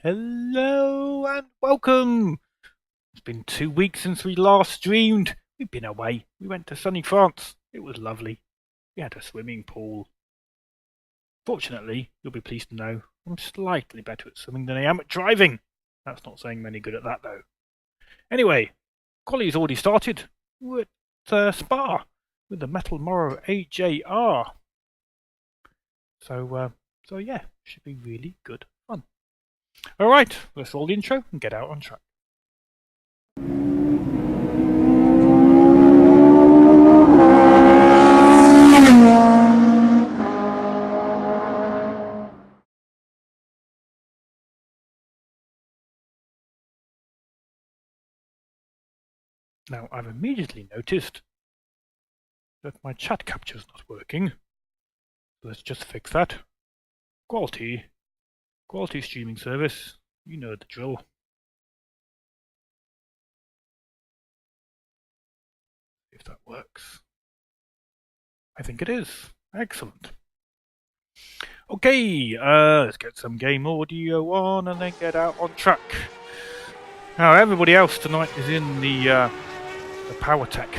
Hello and welcome! It's been 2 weeks since we last streamed. We've been away. We went to sunny France. It was lovely. We had a swimming pool. Fortunately, you'll be pleased to know, I'm slightly better at swimming than I am at driving. That's not saying many good at that though. Anyway, quality's already started. We're at Spa with the MetalMoro AJR. So yeah, should be really good fun. Alright, let's roll the intro and get out on track. Now, I've immediately noticed that my chat capture's not working. Let's just fix that. Quality streaming service, you know the drill. If that works. I think it is. Excellent. Okay, let's get some game audio on and then get out on track. Now, everybody else tonight is in the power tech,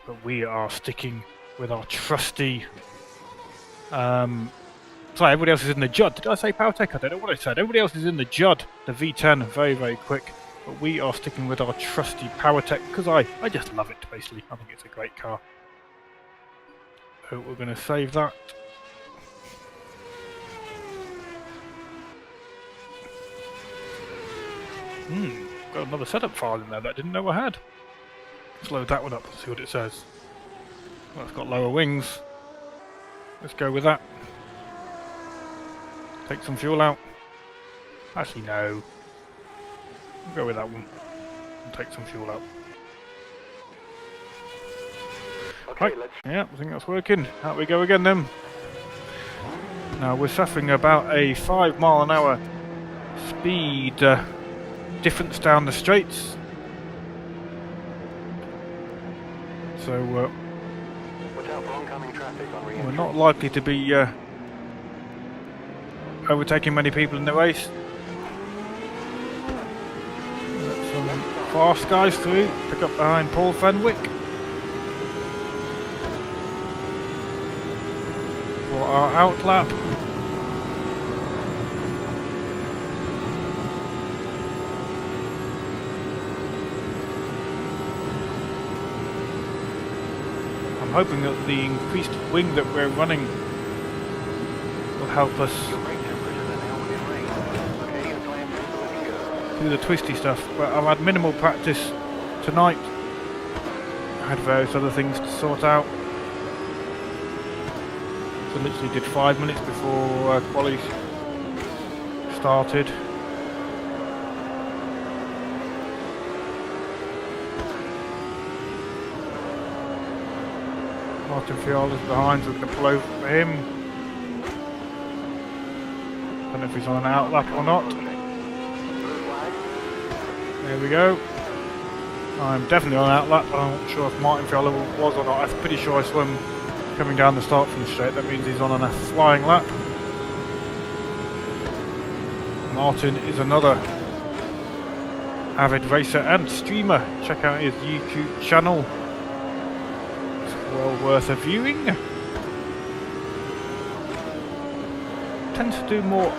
but we are sticking with our trusty. Sorry, everybody else is in the Judd. Did I say power tech? I don't know what I said. Everybody else is in the Judd, the V10, very, very quick. But we are sticking with our trusty power tech because I just love it, basically. I think it's a great car. So we're going to save that. Got another setup file in there that I didn't know I had. Let's load that one up and see what it says. Well, it's got lower wings. Let's go with that. Take some fuel out. Actually, no. We'll go with that one. And take some fuel out. Okay, right. Yeah, I think that's working. Out we go again then. Now we're suffering about a 5 mile an hour speed difference down the straights. So we're not likely to be overtaking many people in the race. Let some fast guys through, pick up behind Paul Fenwick. For our outlap. I'm hoping that the increased wing that we're running will help us do the twisty stuff. But I've had minimal practice tonight. I had various other things to sort out. So literally did 5 minutes before quali started. Martin Fiala's behind, so we're going to pull over for him. Don't know if he's on an outlap or not. There we go. I'm definitely on an outlap, but I'm not sure if Martin Fiala was or not. I'm pretty sure I swim coming down the start from the straight. That means he's on a flying lap. Martin is another avid racer and streamer. Check out his YouTube channel. Well worth a viewing. Tends to do more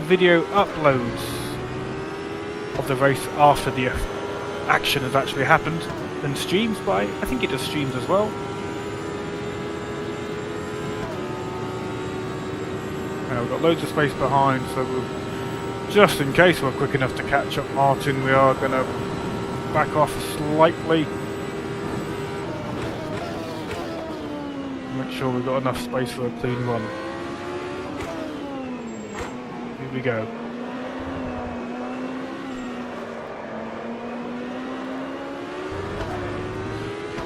video uploads of the race after the action has actually happened than streams, but I think he does streams as well. Now we've got loads of space behind, so just in case we're quick enough to catch up Martin, we are going to back off slightly. Make sure we've got enough space for a clean run. Here we go.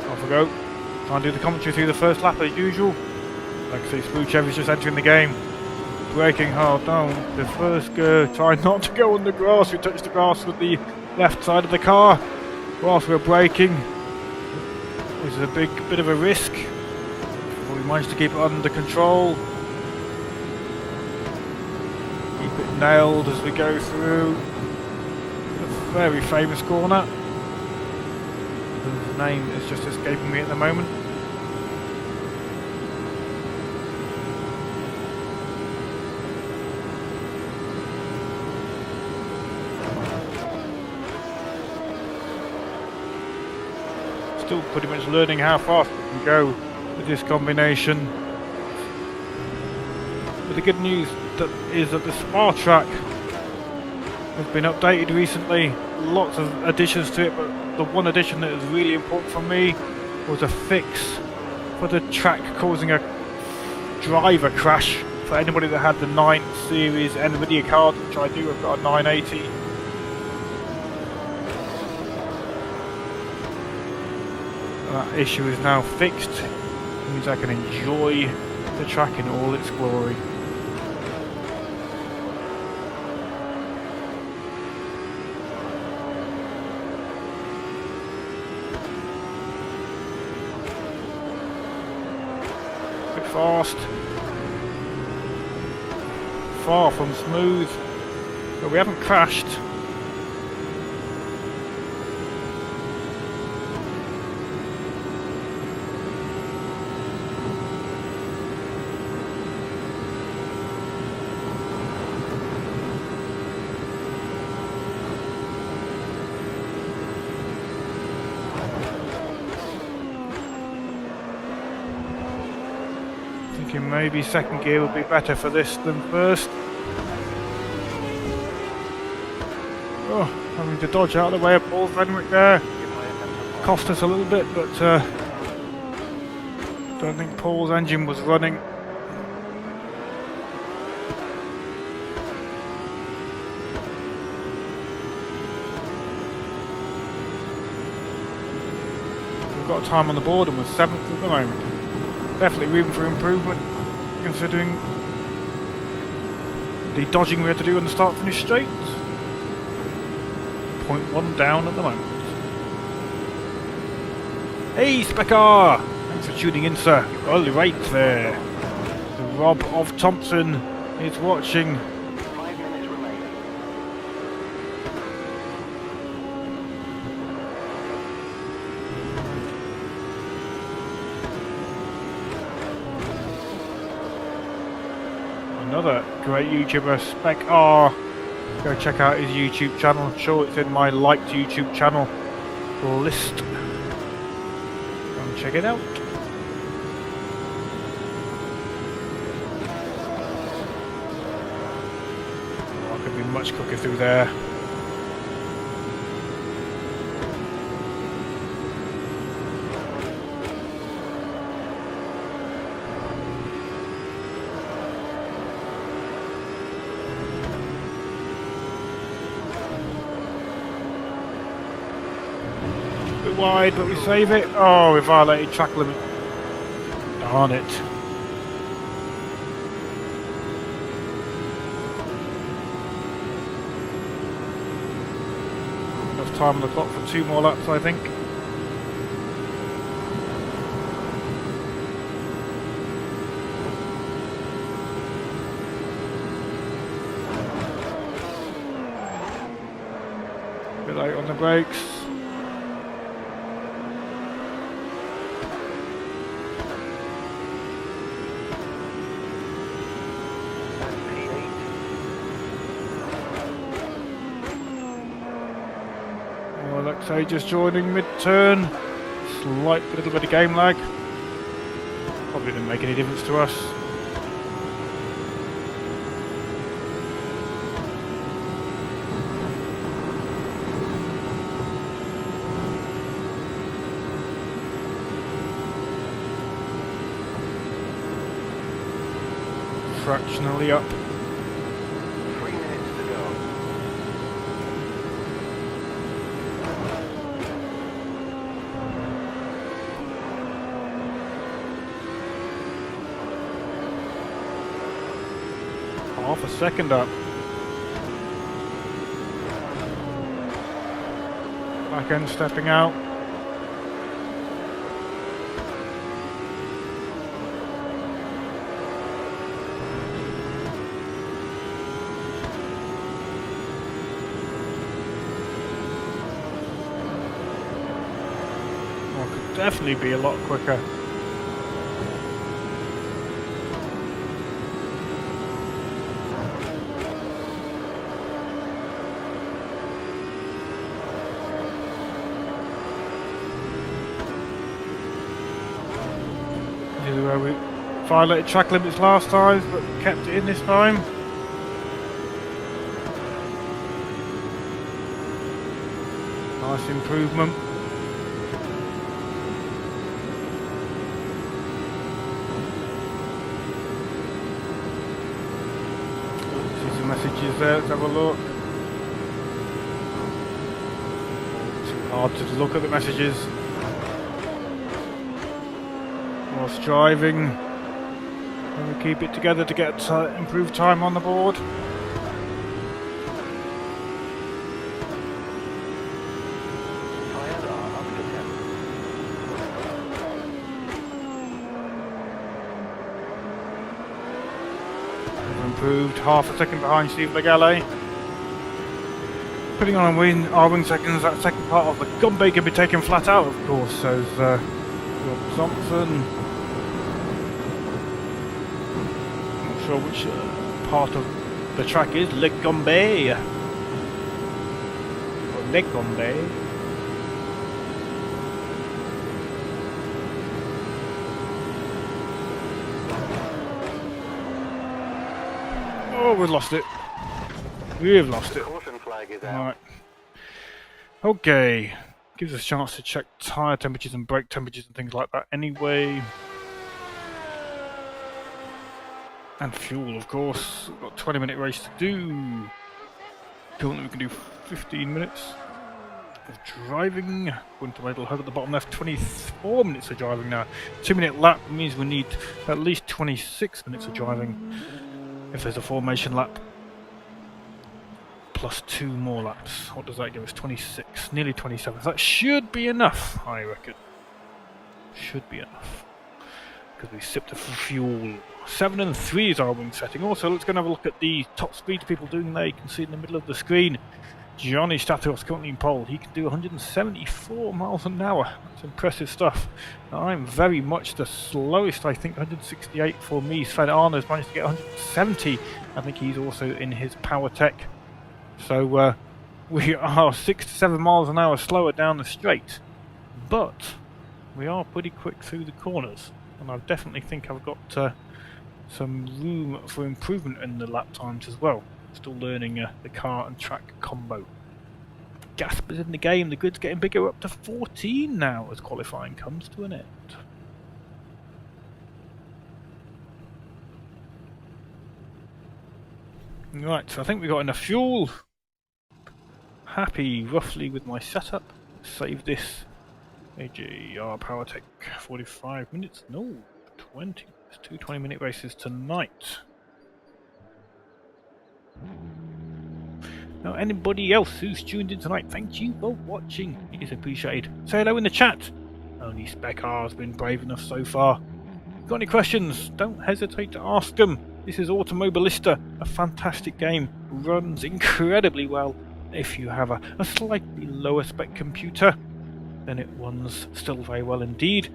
Off we go. Try and do the commentary through the first lap as usual. Like I say, Spoochev is just entering the game. Braking hard down the first gear. Try not to go on the grass. We touch the grass with the left side of the car whilst we're braking. This is a bit of a risk. We managed to keep it under control. Keep bit nailed as we go through a very famous corner. The name is just escaping me at the moment. Still pretty much learning how fast we can go with this combination. But the good news is that the Spa track has been updated recently. Lots of additions to it, but the one addition that is really important for me was a fix for the track causing a driver crash. For anybody that had the 9 series NVIDIA card, which I do, I've got a 980. That issue is now fixed. It means I can enjoy the track in all its glory. Bit fast. Far from smooth. But we haven't crashed. Thinking maybe second gear would be better for this than first. Oh, having to dodge out of the way of Paul Fenwick there. Cost us a little bit, but don't think Paul's engine was running. We've got a time on the board and we're 7th at the moment. Definitely room for improvement, considering the dodging we had to do on the start-finish straight. 0.1 down at the moment. Hey, Specker! Thanks for tuning in, sir. All right there. The Rob of Thompson is watching. 5 minutes remaining. Another great YouTuber, Spec R. Go check out his YouTube channel. I'm sure it's in my liked YouTube channel list. Go and check it out. Oh, I could be much quicker through there. Wide, but we save it. Oh, we violated track limit. Darn it. Enough time on the clock for 2 more laps, I think. A bit late on the brakes. So just joining mid-turn, slight little bit of game lag, probably didn't make any difference to us. Fractionally up. 3 minutes to go. Half a second up. Back end stepping out. Well, it could definitely be a lot quicker. This is where we violated track limits last time, but kept it in this time. Nice improvement. See some messages there, let's have a look. Too hard to look at the messages whilst driving. And we keep it together to get improved time on the board. Improved half a second behind Steve Legale. Putting on our wing seconds, that second part of the Gumbe can be taken flat out, of course, says Rob Thompson. Not sure which part of the track is, Le Gumbe. Or Le Gumbe. Oh, we've lost it. We've lost it. Caution flag is out. Right. Okay. Gives us a chance to check tyre temperatures and brake temperatures and things like that anyway. And fuel, of course. We've got a 20-minute race to do. Currently we can do 15 minutes of driving. Going to Idle Hub at the bottom left, 24 minutes of driving now. 2-minute lap means we need at least 26 minutes of driving. If there's a formation lap, plus 2 more laps, what does that give us? 26, nearly 27. So that should be enough, I reckon. Should be enough. Because we sipped the fuel. 7 and 3 is our wing setting. Also, let's go and have a look at the top speed people doing there. You can see in the middle of the screen. Johnny Statos currently in pole. He can do 174 miles an hour. That's impressive stuff. Now, I'm very much the slowest, I think, 168 for me. Sven Arner's managed to get 170. I think he's also in his power tech. So we are 6 to 7 miles an hour slower down the straight. But we are pretty quick through the corners. And I definitely think I've got some room for improvement in the lap times as well. Still learning the car and track combo. Gasp is in the game. The grid's getting bigger, up to 14 now as qualifying comes to an end. Right, so I think we got enough fuel. Happy roughly with my setup. Save this. AJR PowerTech 45 minutes. No, 20. There's 2 20-minute races tonight. Now, anybody else who's tuned in tonight, thank you for watching. It is appreciated. Say hello in the chat. Only Spec R's been brave enough so far. Got any questions? Don't hesitate to ask them. This is Automobilista, a fantastic game. Runs incredibly well. If you have a slightly lower spec computer, then it runs still very well indeed.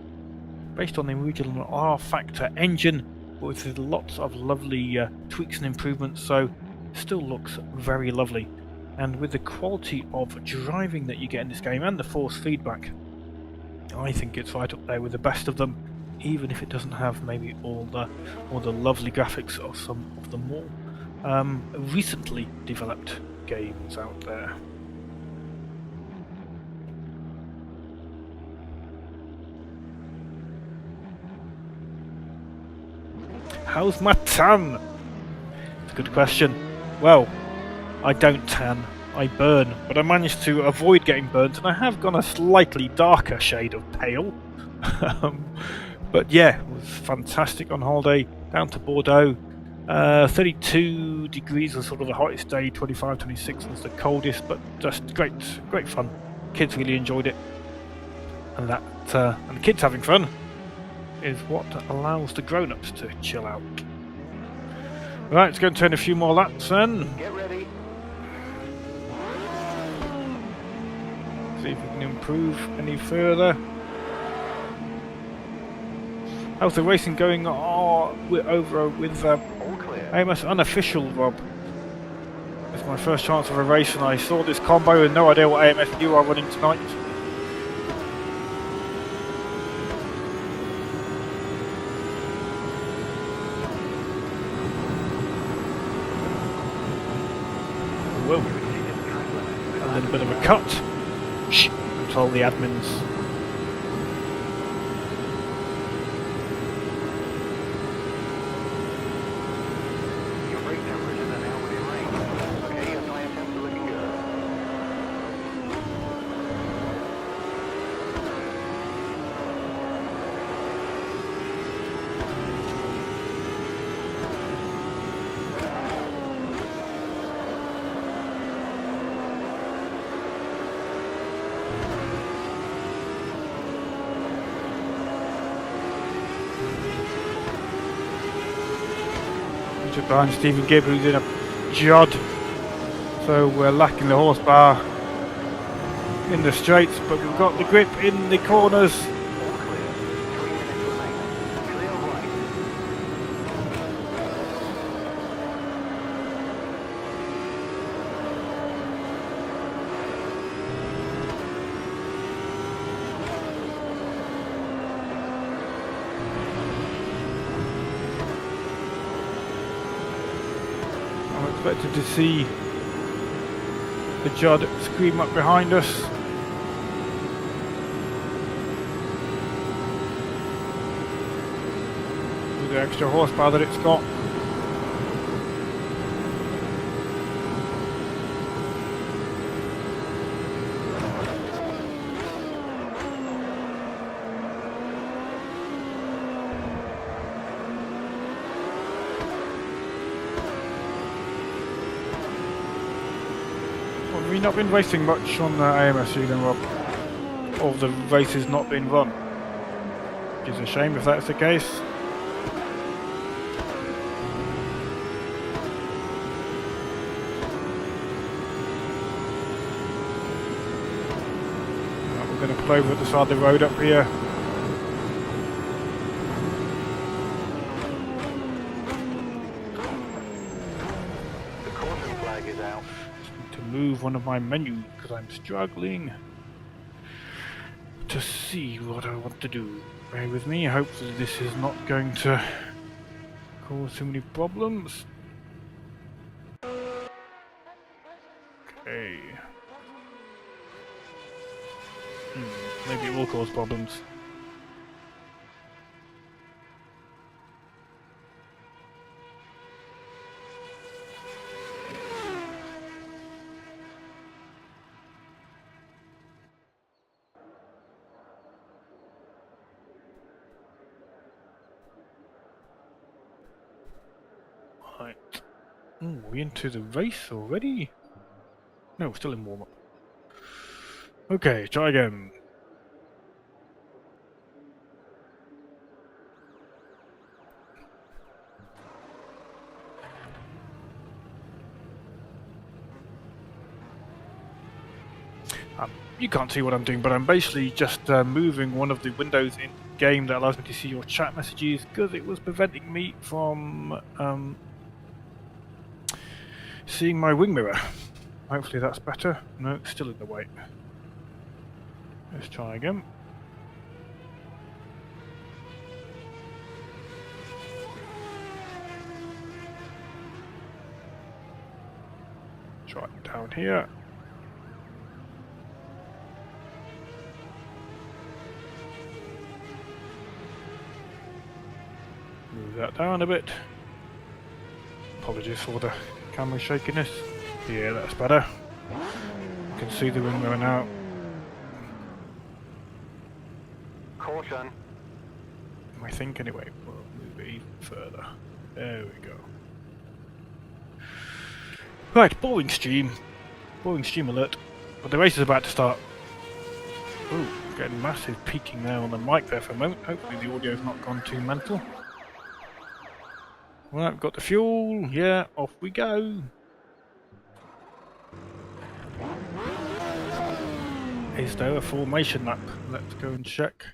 Based on the original R-Factor engine, with lots of lovely tweaks and improvements, so still looks very lovely. And with the quality of driving that you get in this game and the force feedback, I think it's right up there with the best of them, even if it doesn't have maybe all the lovely graphics of some of the more recently developed games out there. How's my tan? It's a good question. Well, I don't tan, I burn, but I managed to avoid getting burnt, and I have gone a slightly darker shade of pale. But yeah, it was fantastic on holiday, down to Bordeaux. 32 degrees was sort of the hottest day, 25, 26 was the coldest, but just great fun. Kids really enjoyed it, and the kids having fun is what allows the grown-ups to chill out. Right, let's go and turn a few more laps then. Get ready. See if we can improve any further. How's the racing going over with All clear. AMS unofficial, Rob? It's my first chance of a race, and I saw this combo and no idea what AMS you are running tonight. Well, a little bit of a cut. Shh, control the admins. Your brake temperatures are now within range. Okay, your tyre temps are looking good. Just behind Stephen Gibb, who's in a Jod, so we're lacking the horsepower in the straights, but we've got the grip in the corners. All clear. 3 minutes remaining. Clear right. I'm expected to see the Jod scream up behind us. With the extra horsepower that it's got. Well, we've not been racing much on the AMS then, Rob. All the races not been run. Which is a shame if that's the case. We're going to pull over at the side of the road up here. The caution flag is out. To move one of my menus because I'm struggling to see what I want to do. Bear with me, hopefully this is not going to cause too many problems. Okay. Maybe it will cause problems. Right. Ooh, we into the race already? No, we're still in warm-up. Okay, try again. You can't see what I'm doing, but I'm basically just moving one of the windows in game that allows me to see your chat messages because it was preventing me from seeing my wing mirror. Hopefully that's better. No, it's still in the way. Let's try again. Try it down here. Move that down a bit. Apologies for the camera shakiness. Yeah, that's better. You can see the wing mirror now. Caution. I think anyway. We'll move it even further. There we go. Right, boring stream. Boring stream alert. But the race is about to start. Ooh, getting massive peaking there on the mic there for a moment. Hopefully the audio's not gone too mental. Right, we've got the fuel. Yeah, off we go. Is there a formation lap? Let's go and check.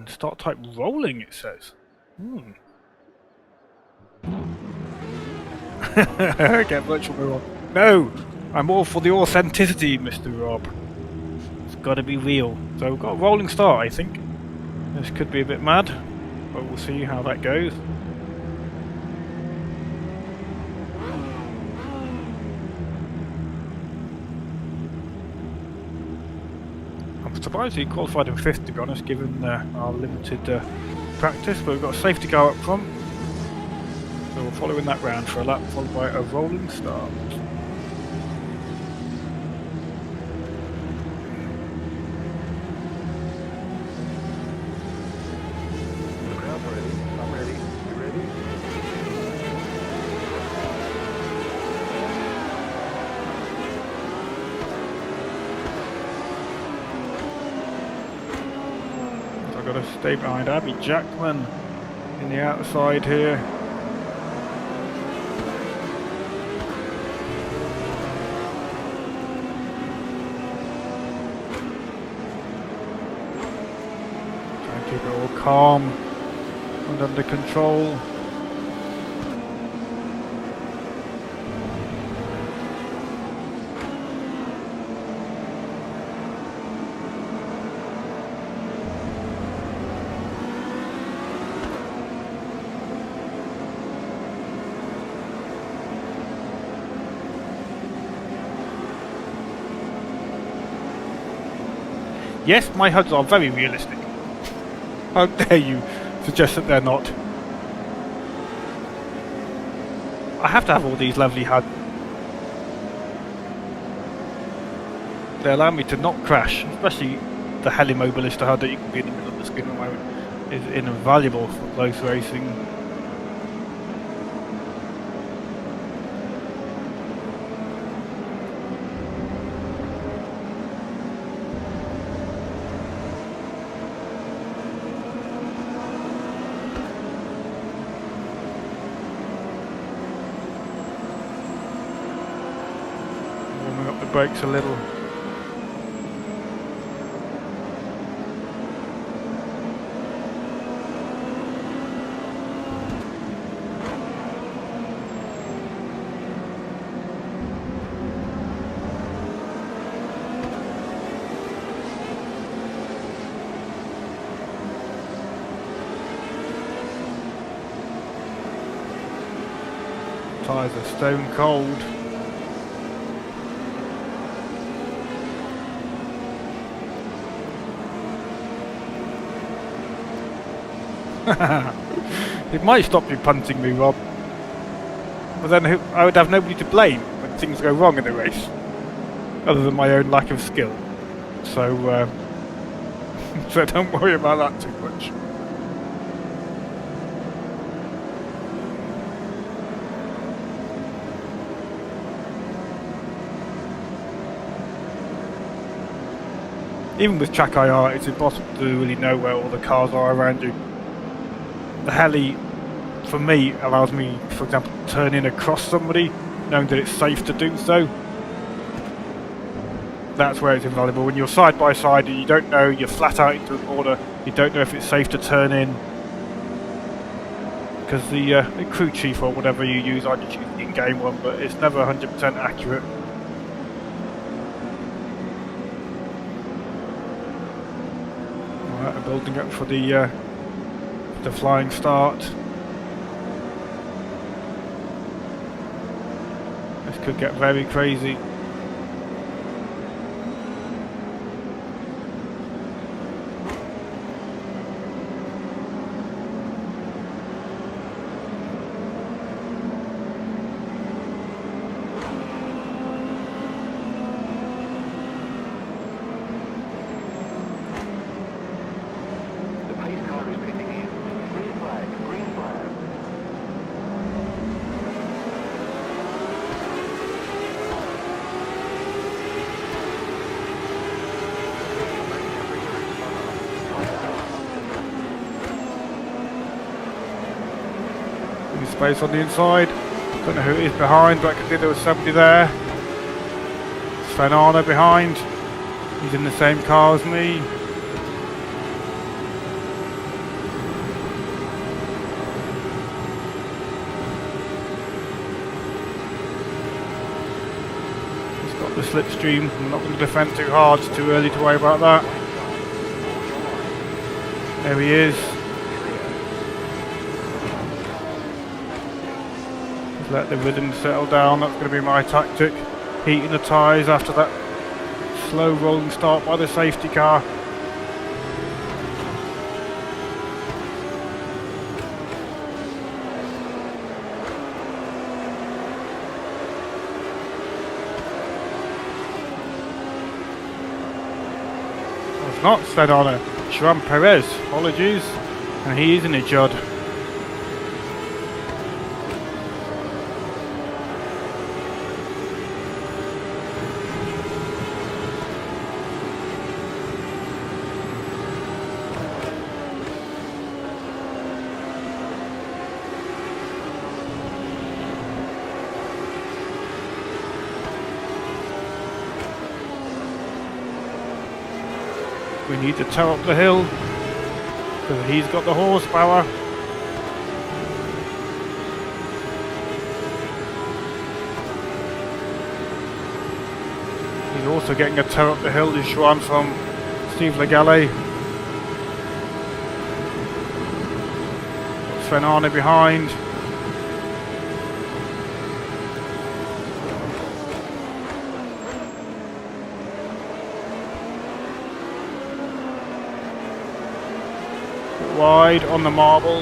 Start type rolling, it says. Get virtual mirror. No! I'm all for the authenticity, Mr. Rob. It's gotta be real. So we've got a rolling start, I think. This could be a bit mad, but we'll see how that goes. I'm surprised he qualified in 5th, to be honest, given our limited practice, but we've got a safety car up front. So we're following that round for a lap, followed by a rolling start. The crowd's ready. I'm ready. You ready? So I've got to stay behind Abby Jackman in the outside here. Keep it all calm and under control. Yes, my HUDs are very realistic. How dare you suggest that they're not? I have to have all these lovely HUDs. They allow me to not crash, especially the Helimobilist HUD that you can be in the middle of the screen at the moment is invaluable for close racing. Brakes a little. Tyres are stone cold. It might stop you punting me, Rob. But then I would have nobody to blame when things go wrong in the race, other than my own lack of skill. So, so don't worry about that too much. Even with track IR, it's impossible to really know where all the cars are around you. The heli, for me, allows me, for example, to turn in across somebody, knowing that it's safe to do so. That's where it's invaluable. When you're side by side and you don't know, you're flat out into a corner, you don't know if it's safe to turn in. Because the crew chief or whatever you use, I just use the in-game one, but it's never 100% accurate. Alright, I'm building up for the flying start. This could get very crazy. Space on the inside. Don't know who it is behind, but I can see there was somebody there. Sven Arne behind. He's in the same car as me. slipstream. I'm not going to defend too hard, it's too early to worry about that. There he is. Just let the rhythm settle down, that's going to be my tactic. Heating the tyres after that slow rolling start by the safety car. Not said on a Joan Perez, apologies, and he is in a Judd. We need to tow up the hill because he's got the horsepower. He's also getting a tow up the hill, is Joan from Steve Legale. Fenana behind. Wide on the marble.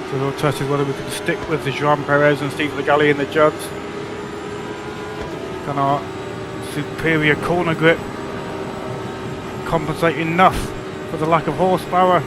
So we'll test is whether we can stick with the Joan Perez and Steve Legale in the Judds. Can our superior corner grip compensate enough for the lack of horsepower?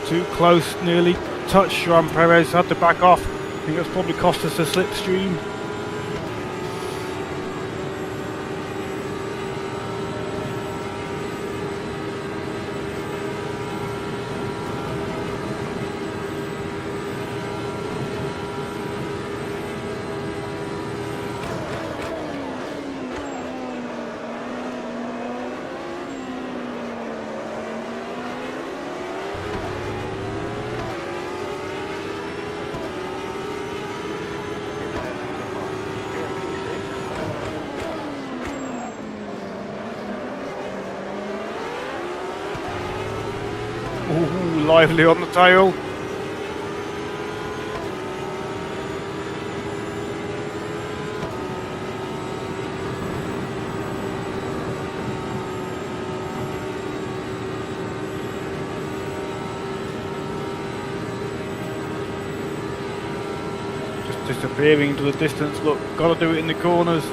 Too close, nearly touched Joan Perez, had to back off. I think that's probably cost us a slipstream. Ooh, lively on the tail. Just disappearing into the distance. Look, gotta do it in the corners.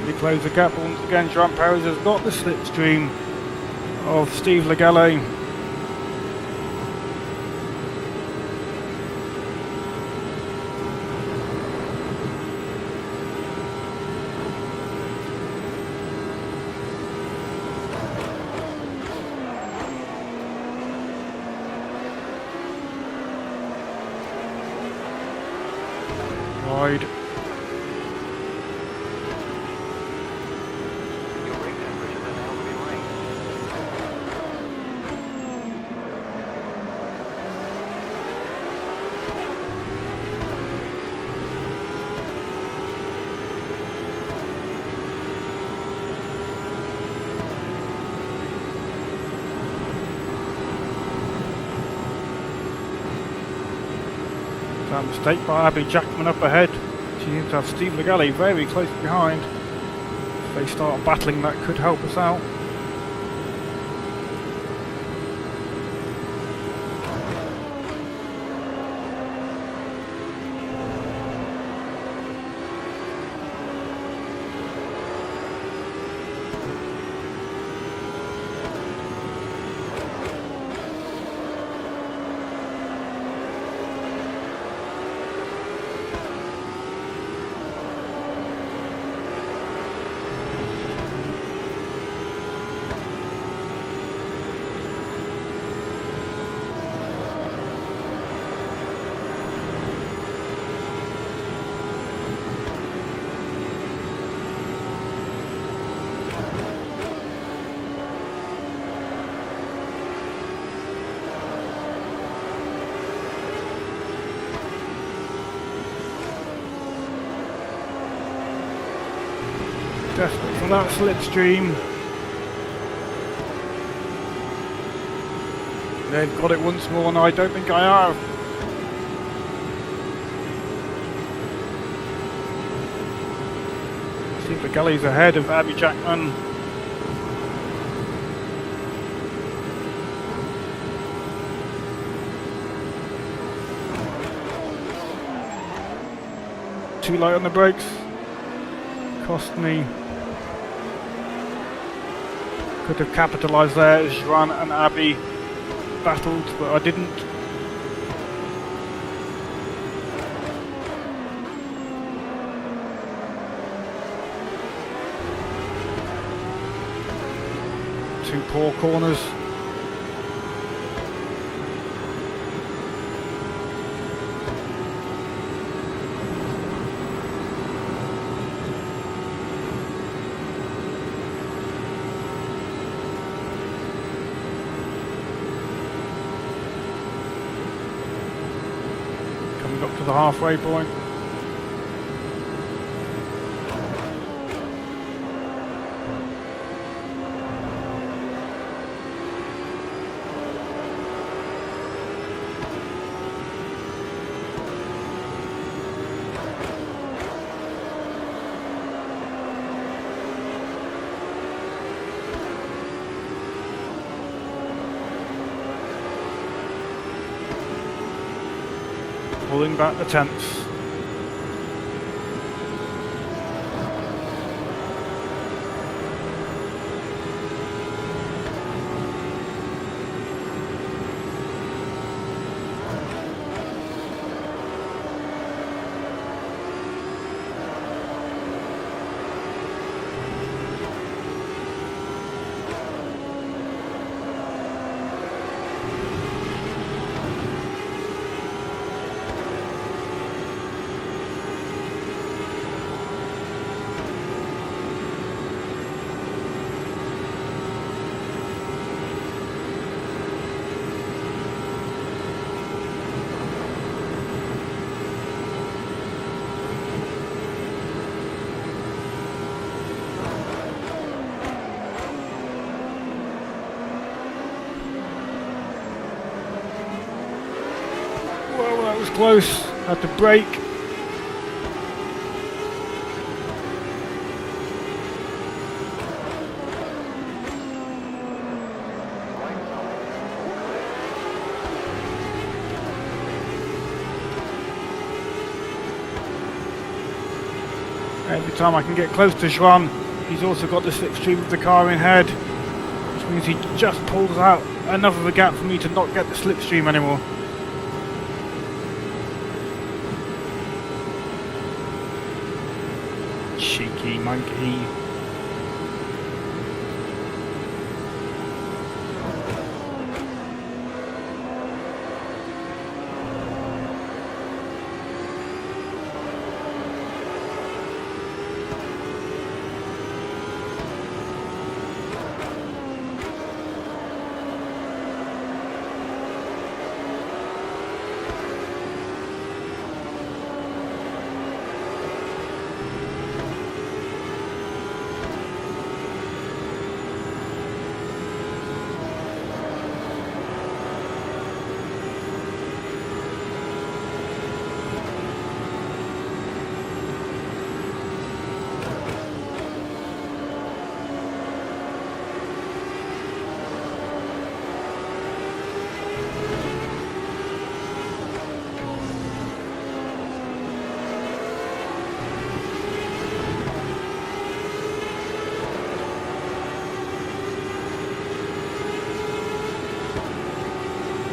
Quickly close the gap. Once again, Jean Perez has got the slipstream of Steve Legale. Wide. Your brake temperatures are now within range. That mistake by Abby Jackman up ahead. She seems to have Steve Legale very close behind. If they start battling, that could help us out. Desperate for that slipstream. They've got it once more, and I don't think I have. Steve Legale's ahead of Abby Jackman. Too light on the brakes. Cost me. Could have capitalised there as Juan and Abby battled, but I didn't. Two poor corners. Up to the halfway point. Pulling back the tenths. Whoa, that was close. Had to brake. Every time I can get close to Juan, he's also got the slipstream of the car in head, which means he just pulls out enough of a gap for me to not get the slipstream anymore. Cheeky monkey.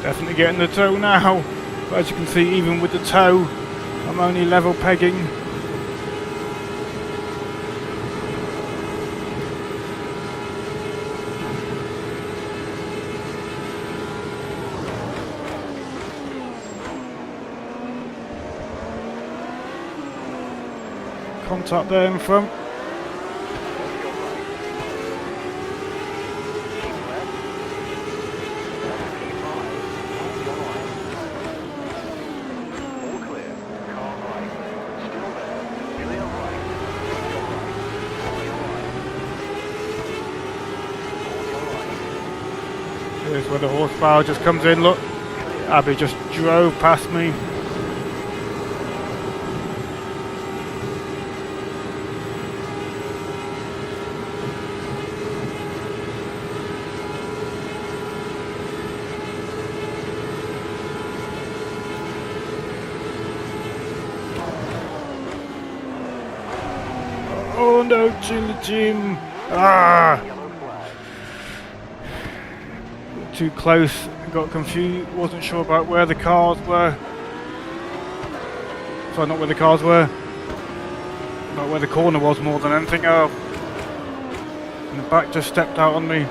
Definitely getting the toe now, but as you can see, even with the toe, I'm only level pegging. Contact there in front. Here's where the horsepower just comes in, look. Abby just drove past me. Oh no, Jim. Ah! Too close, got confused, wasn't sure about where the cars were. Sorry, not where the cars were, about where the corner was more than anything. Oh, and the back just stepped out on me.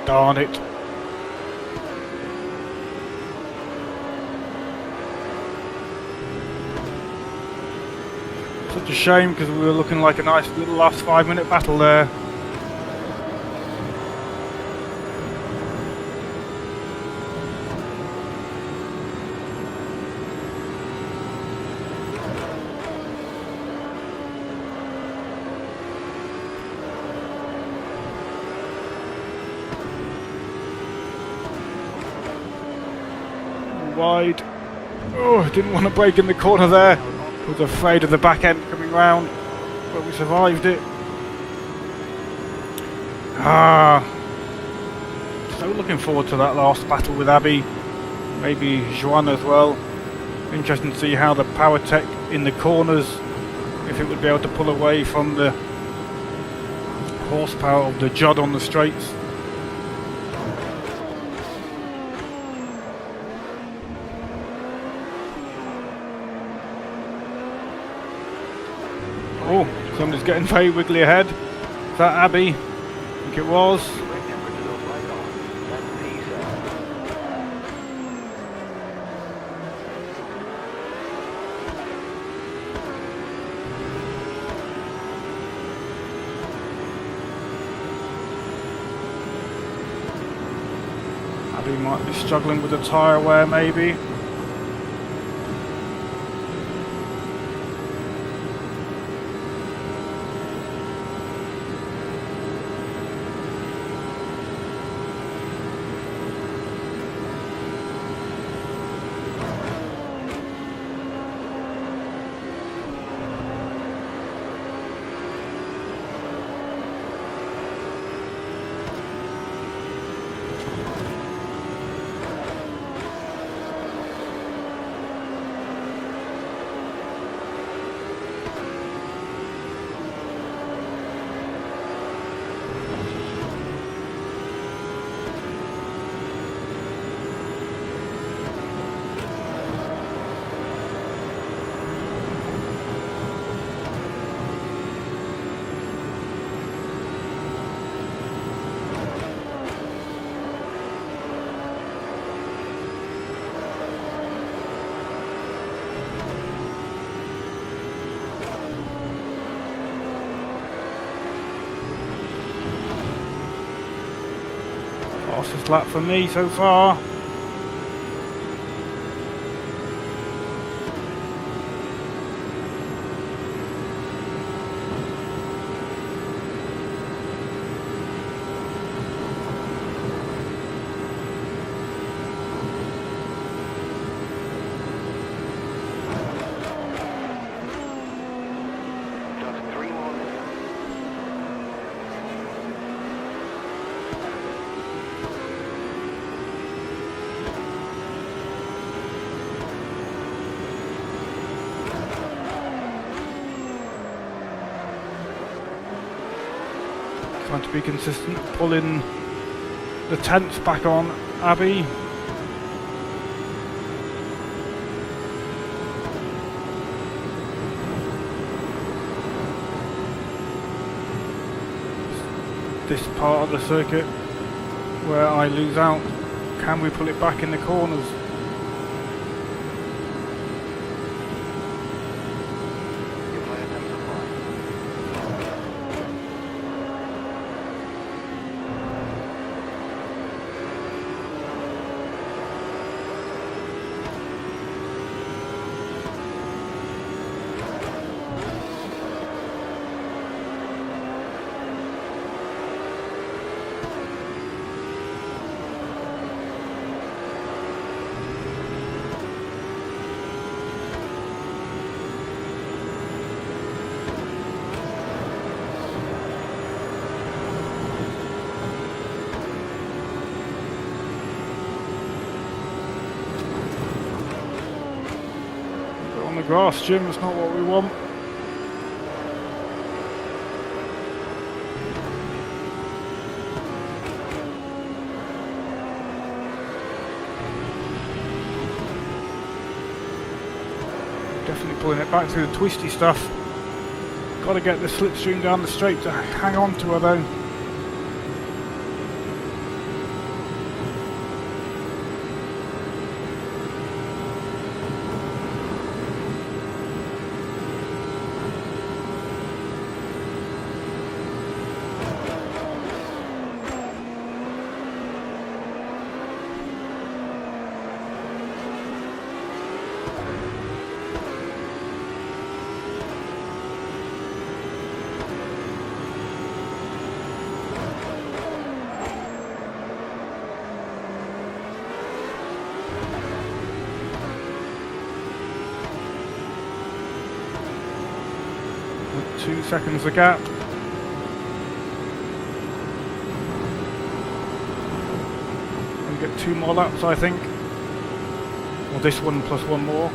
Darn it. Such a shame, because we were looking like a nice little last 5-minute battle there. Wide. Oh, didn't want to break in the corner there. Was afraid of the back end coming round, but we survived it. So looking forward to that last battle with Abby, maybe Juan as well. Interesting to see how the power tech in the corners, if it would be able to pull away from the horsepower of the Judd on the straights. Oh, somebody's getting very wiggly ahead. Is that Abby? I think it was. Abby might be struggling with the tyre wear maybe. Fastest lap for me so far. Trying to be consistent, pulling the tents back on Abby. This part of the circuit where I lose out, can we pull it back in the corners? On the grass, Jim, that's not what we want. Definitely pulling it back through the twisty stuff. Got to get the slipstream down the straight to hang on to her though. With 2 seconds a gap. And get 2 more laps, I think. Or this one plus 1 more.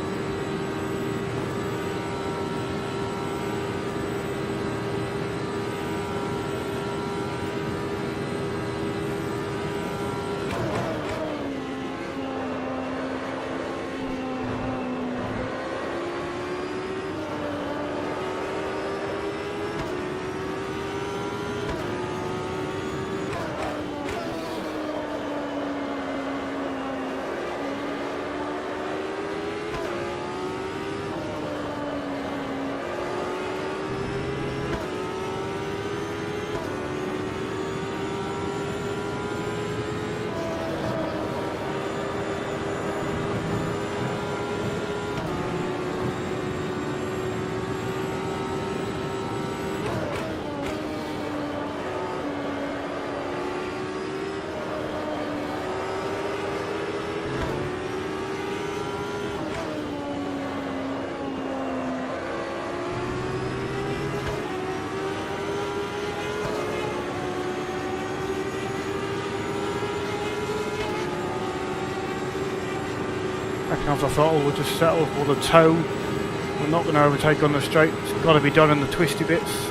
Backing off the throttle, we'll just settle for the toe. We're not going to overtake on the straight, it's got to be done in the twisty bits.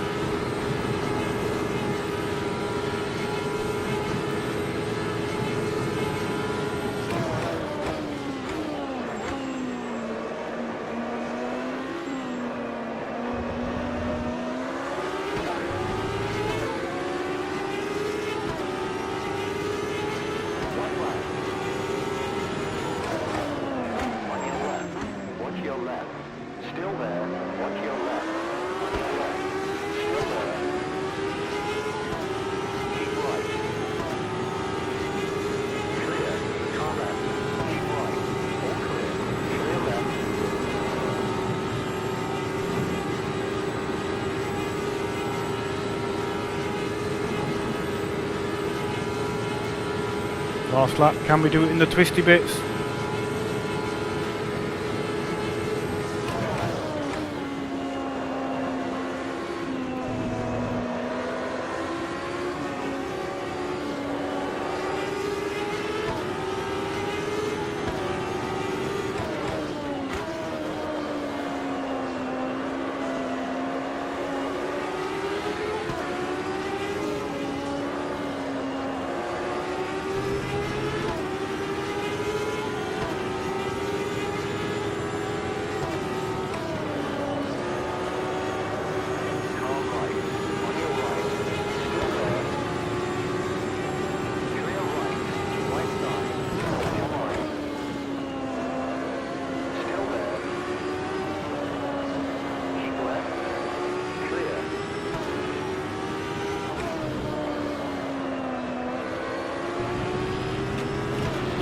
Last lap, can we do it in the twisty bits?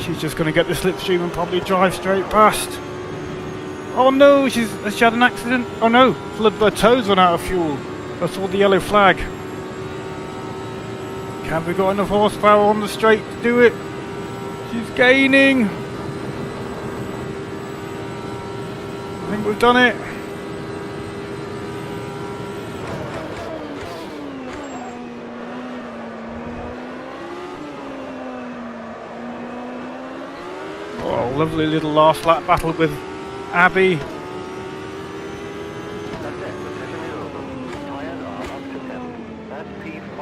She's just going to get the slipstream and probably drive straight past. Oh no, has she had an accident? Oh no, her toes run out of fuel. I saw the yellow flag. Have we got enough horsepower on the straight to do it? She's gaining. I think we've done it. Oh, lovely little last lap battle with Abby. That's it. Position is open. Tires are up to temp. That's P5.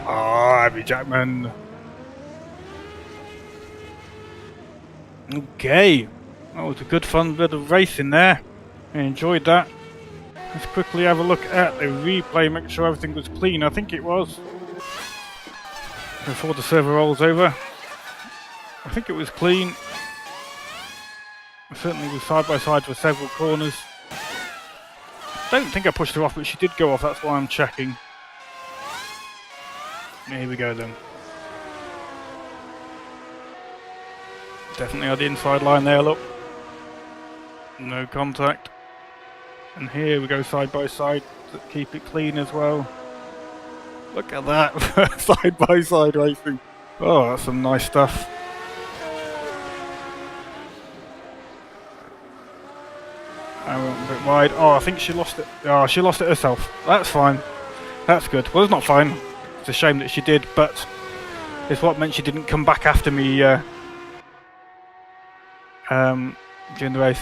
Oh, Abby Jackman. Okay. That was a good fun bit of racing there. I enjoyed that. Let's quickly have a look at the replay, make sure everything was clean. I think it was. Before the server rolls over. I think it was clean. I certainly was side by side for several corners. Don't think I pushed her off, but she did go off, that's why I'm checking. Here we go then. Definitely on the inside line there, look. No contact. And here we go side by side to keep it clean as well. Look at that, side by side racing. Oh, that's some nice stuff. I went a bit wide. Oh, I think she lost it. Oh, she lost it herself. That's fine. That's good. Well, it's not fine. It's a shame that she did, but it's what meant she didn't come back after me during the race.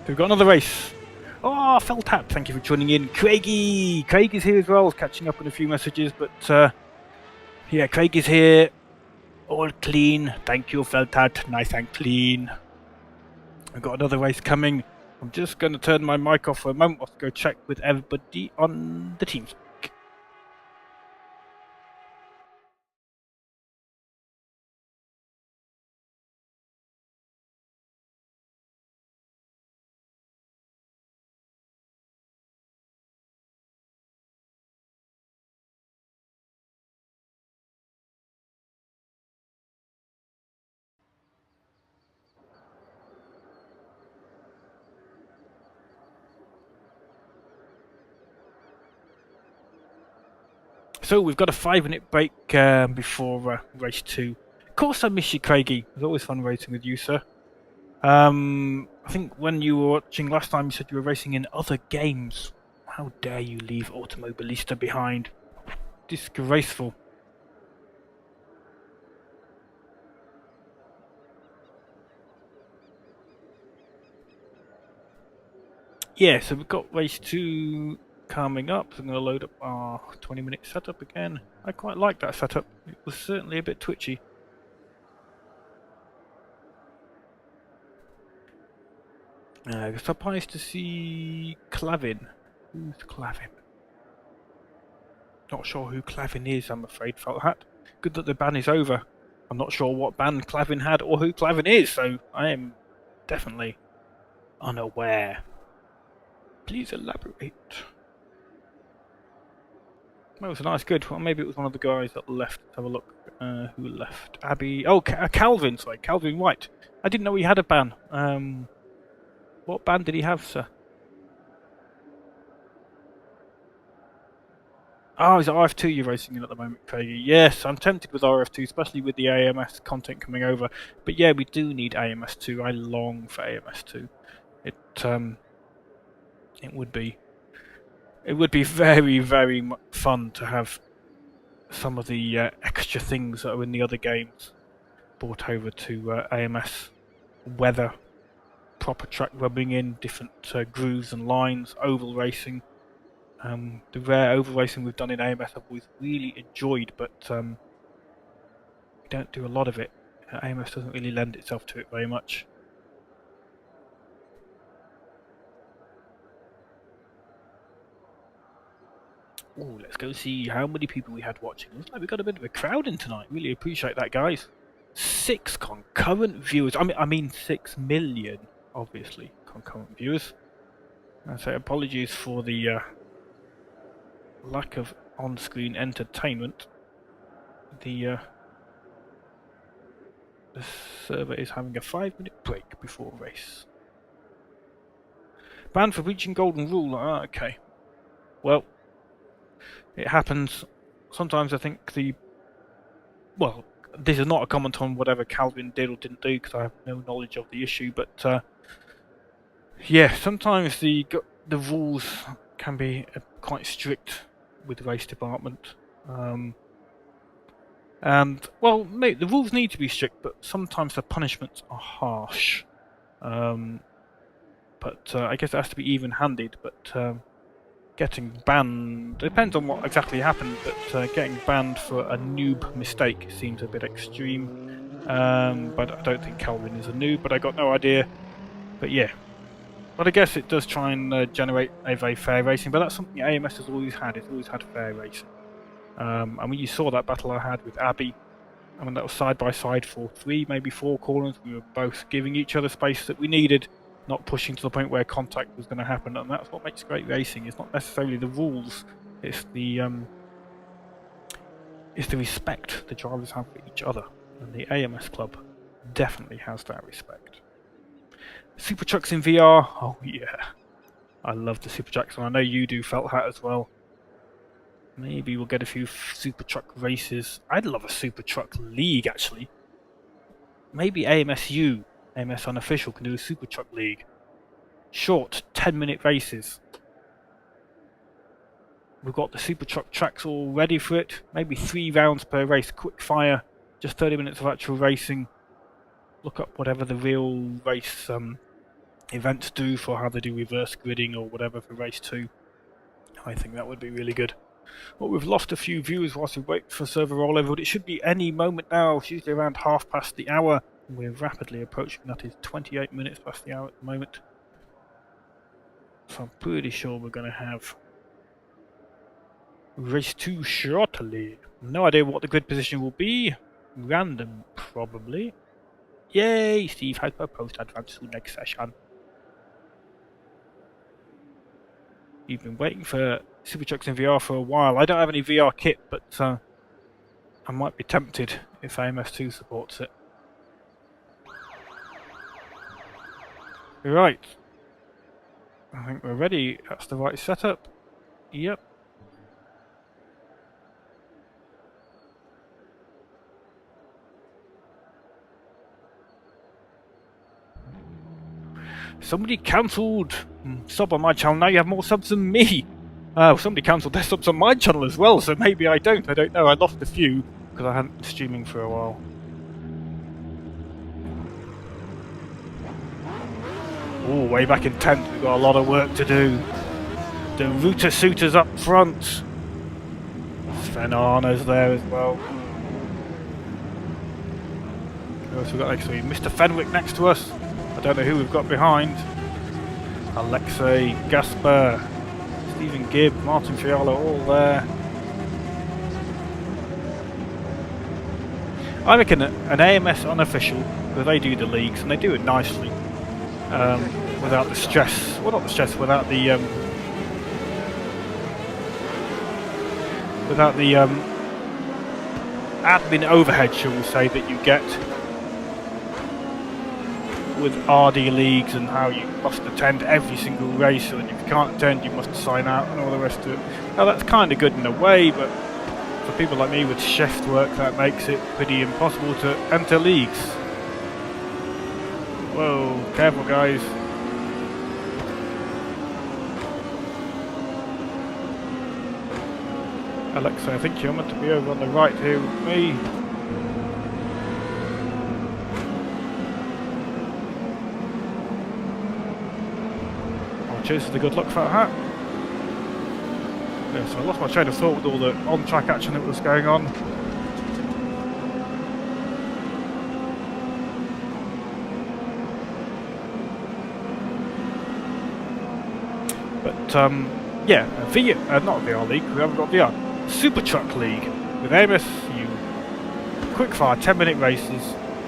We've got another race. Oh, fell tap. Thank you for joining in. Craigie! Craig is here as well. I was catching up on a few messages, but yeah, Craig is here. All clean. Thank you, Feltat. Nice and clean. I've got another race coming. I'm just going to turn my mic off for a moment. I'll go check with everybody on the teams. So we've got a 5-minute break before race 2. Of course I miss you, Craigie. It was always fun racing with you, sir. I think when you were watching last time you said you were racing in other games. How dare you leave Automobilista behind? Disgraceful. Yeah, so we've got race 2 coming up. So I'm going to load up our 20-minute setup again. I quite like that setup. It was certainly a bit twitchy. Surprised to see Clavin. Who's Clavin? Not sure who Clavin is, I'm afraid, Felt Hat. Good that the ban is over. I'm not sure what ban Clavin had or who Clavin is, so I am definitely unaware. Please elaborate. That was a nice, good. Well, maybe it was one of the guys that left. Let's have a look. Who left? Abby. Oh, Calvin. Sorry, Calvin White. I didn't know he had a ban. What ban did he have, sir? Oh, is it RF2 you're racing in at the moment, Craigie? Yes, I'm tempted with RF2, especially with the AMS content coming over. But yeah, we do need AMS2. I long for AMS2. It would be very, very fun to have some of the extra things that are in the other games brought over to AMS. Weather, proper track rubbing in, different grooves and lines, oval racing. The rare oval racing we've done in AMS I've always really enjoyed, but we don't do a lot of it. AMS doesn't really lend itself to it very much. Oh, let's go see how many people we had watching. Looks like we got a bit of a crowd in tonight. Really appreciate that, guys. 6 concurrent viewers. I mean 6 million, obviously, concurrent viewers. I say apologies for the lack of on-screen entertainment. The server is having a 5-minute break before a race. Banned for breaching golden rule. Ah, okay. Well, it happens. Sometimes I think well, this is not a comment on whatever Calvin did or didn't do because I have no knowledge of the issue, but yeah, sometimes the rules can be quite strict with the race department. And, well, the rules need to be strict, but sometimes the punishments are harsh. But I guess it has to be even-handed, but getting banned, depends on what exactly happened, but getting banned for a noob mistake seems a bit extreme. But I don't think Calvin is a noob, but I got no idea. But yeah. But I guess it does try and generate a very fair racing, but that's something AMS has always had. It's always had fair racing. I mean, you saw that battle I had with Abby. I mean, that was side by side for 3, maybe 4 corners. We were both giving each other space that we needed, not pushing to the point where contact was going to happen. And that's what makes great racing. It's not necessarily the rules. It's the respect the drivers have for each other. And the AMS club definitely has that respect. Super trucks in VR. Oh yeah, I love the super trucks, and I know you do, Felt Hat, as well. Maybe we'll get a few super truck races. I'd love a super truck league, actually. Maybe AMSU, AMS Unofficial, can do a super truck league. Short, 10-minute races. We've got the super truck tracks all ready for it. Maybe 3 rounds per race, quick fire, just 30 minutes of actual racing. Look up whatever the real race events do for how they do reverse gridding or whatever for race 2. I think that would be really good. Well, we've lost a few viewers whilst we wait for server rollover, but it should be any moment now. It's usually around 1/2 the hour. We're rapidly approaching, that is 28 minutes past the hour at the moment. So I'm pretty sure we're going to have race 2 shortly. No idea what the grid position will be. Random, probably. Yay! Steve has proposed advance to next session. You've been waiting for super trucks in VR for a while. I don't have any VR kit, but I might be tempted if AMS2 supports it. Right. I think we're ready. That's the right setup. Yep. Somebody cancelled sub on my channel. Now you have more subs than me. Somebody cancelled their subs on my channel as well, so maybe I don't. I don't know. I lost a few because I hadn't been streaming for a while. Oh, way back in 10th, we've got a lot of work to do. The router suitors up front. Sven Arna's there as well. Who else we got next to me? Mr. Fenwick next to us. I don't know who we've got behind. Alexei, Gasper, Stephen Gibb, Martin Fiala, all there. I reckon an AMS unofficial, because they do the leagues and they do it nicely, without the stress. Well, not the stress, without the admin overhead, shall we say, that you get with RD leagues and how you must attend every single race, and if you can't attend you must sign out and all the rest of it. Now that's kind of good in a way, but for people like me with shift work that makes it pretty impossible to enter leagues. Whoa, careful guys. Alexa, I think you're meant to be over on the right here with me. Oh, cheers for the good luck for that hat. Yeah, so I lost my train of thought with all the on-track action that was going on. But yeah, not VR League, we haven't got VR. Super Truck League with Amos, you quickfire 10-minute races.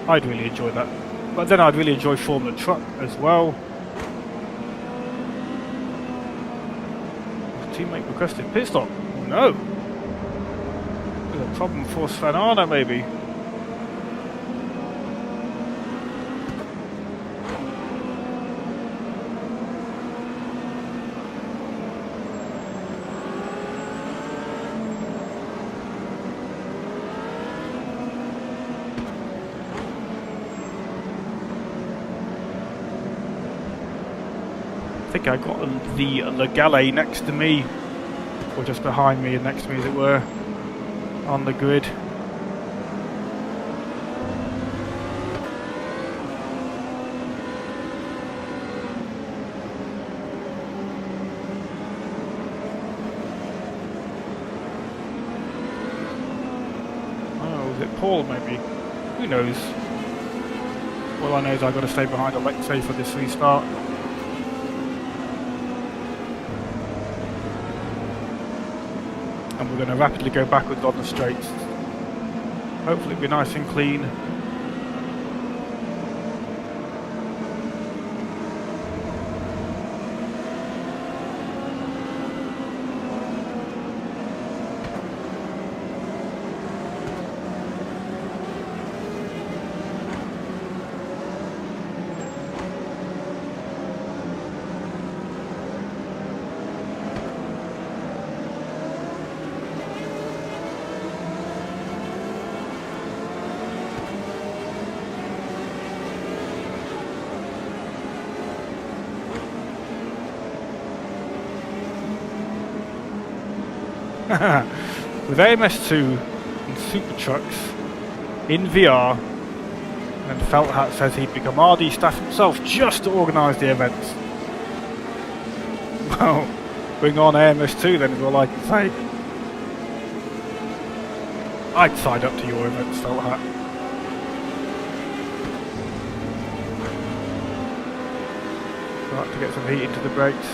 I'd really enjoy that. But then I'd really enjoy Formula Truck as well. Teammate requested pit stop. Oh no! There's a problem for Sven Arne maybe. I think I got the Legale next to me, or just behind me and next to me as it were, on the grid. Oh, is it Paul maybe? Who knows? All I know is I've got to stay behind Alexei for this restart. And we're going to rapidly go backwards on the straights. Hopefully it'll be nice and clean. With AMS2 and Super Trucks in VR, and Felt Hat says he'd become RD staff himself just to organise the events. Well, bring on AMS2 then is all I can say. I'd sign up to your events, Felt Hat. Right, to get some heat into the brakes.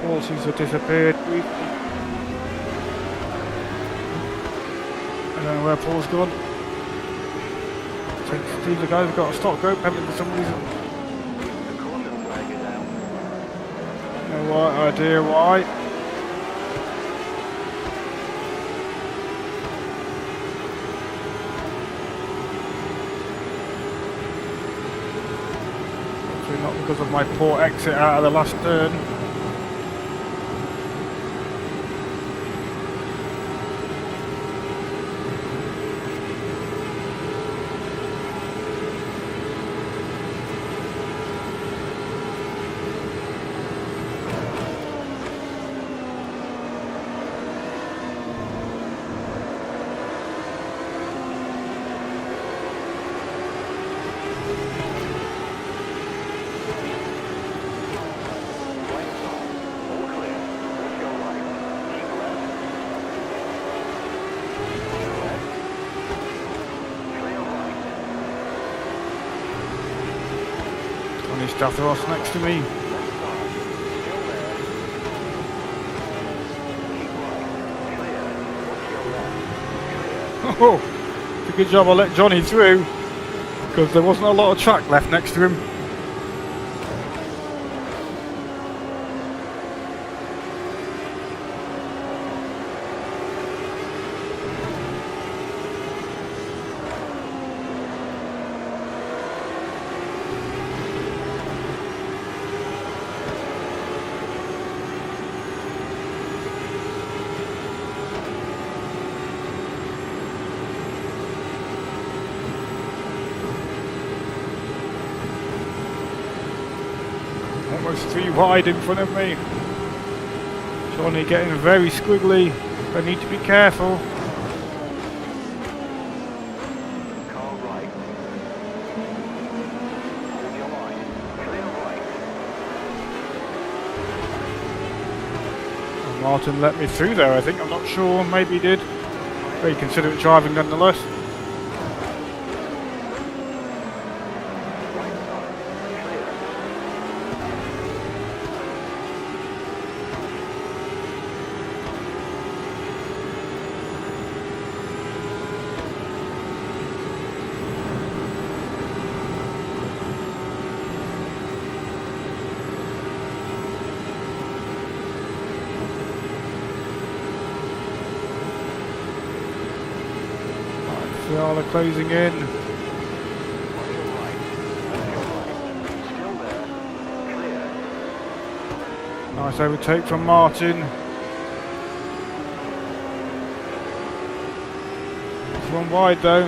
Paul seems to have disappeared briefly. I don't know where Paul's gone. I think Steve the guys have got a stock go penalty for some reason. No idea why. Hopefully not because of my poor exit out of the last turn. Statharos next to me. Oh, it's a good job I let Johnny through, because there wasn't a lot of track left next to him. Almost 3 wide in front of me. Johnny getting very squiggly. I need to be careful. Car right. Hold your line. Clear right. Oh, Martin let me through there, I think. I'm not sure. Maybe he did. Very considerate driving nonetheless. They are closing in. Still there. Clear. Nice overtake from Martin. It's 1 wide though.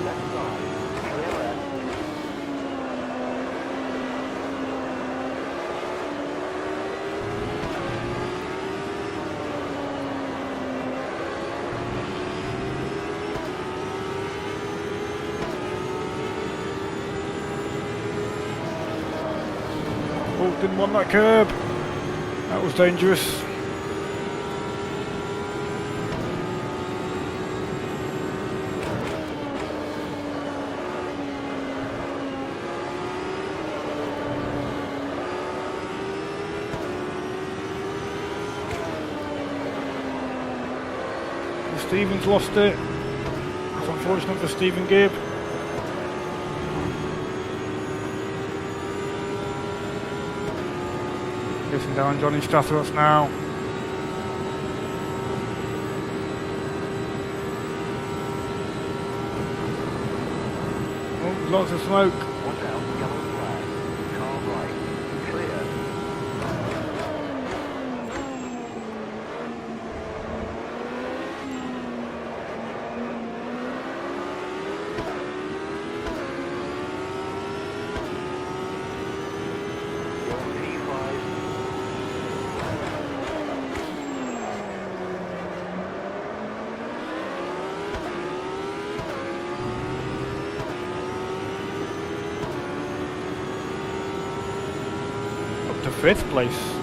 Left side. Clear left. Oh, didn't want that curb. That was dangerous. Stephen's lost it. It's unfortunate for Stephen Gibb. Listen down Johnny Statharos now. Oh, lots of smoke. Watch out, yellow flag. Car right. Clear. Up to 5th place.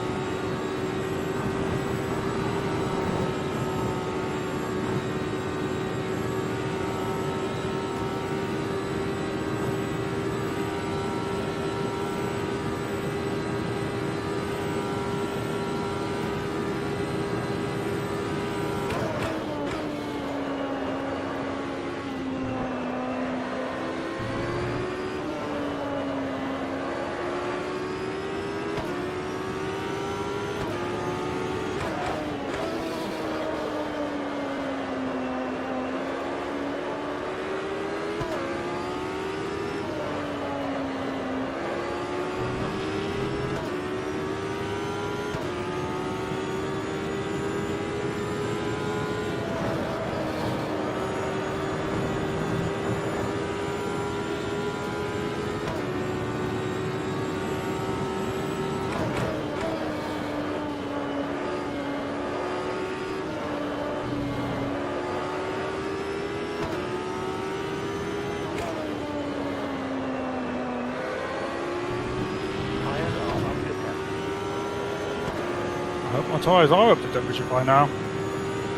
I hope my tyres are up to temperature by now.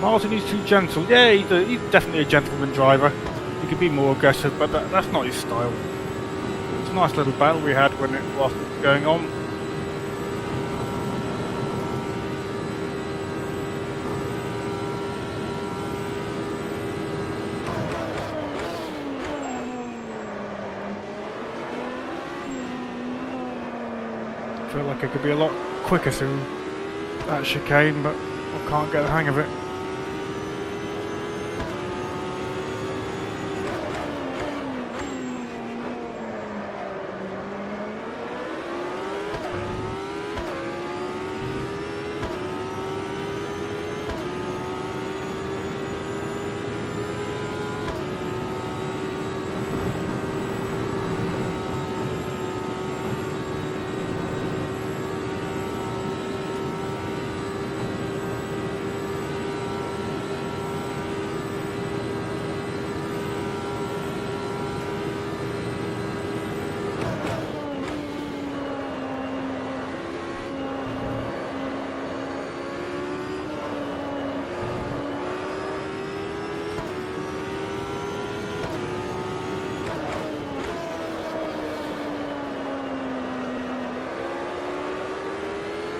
Martin is too gentle. Yeah, he's definitely a gentleman driver. He could be more aggressive, but that's not his style. It's nice little battle we had when it was going on. I feel like I could be a lot quicker through that chicane, but I can't get the hang of it.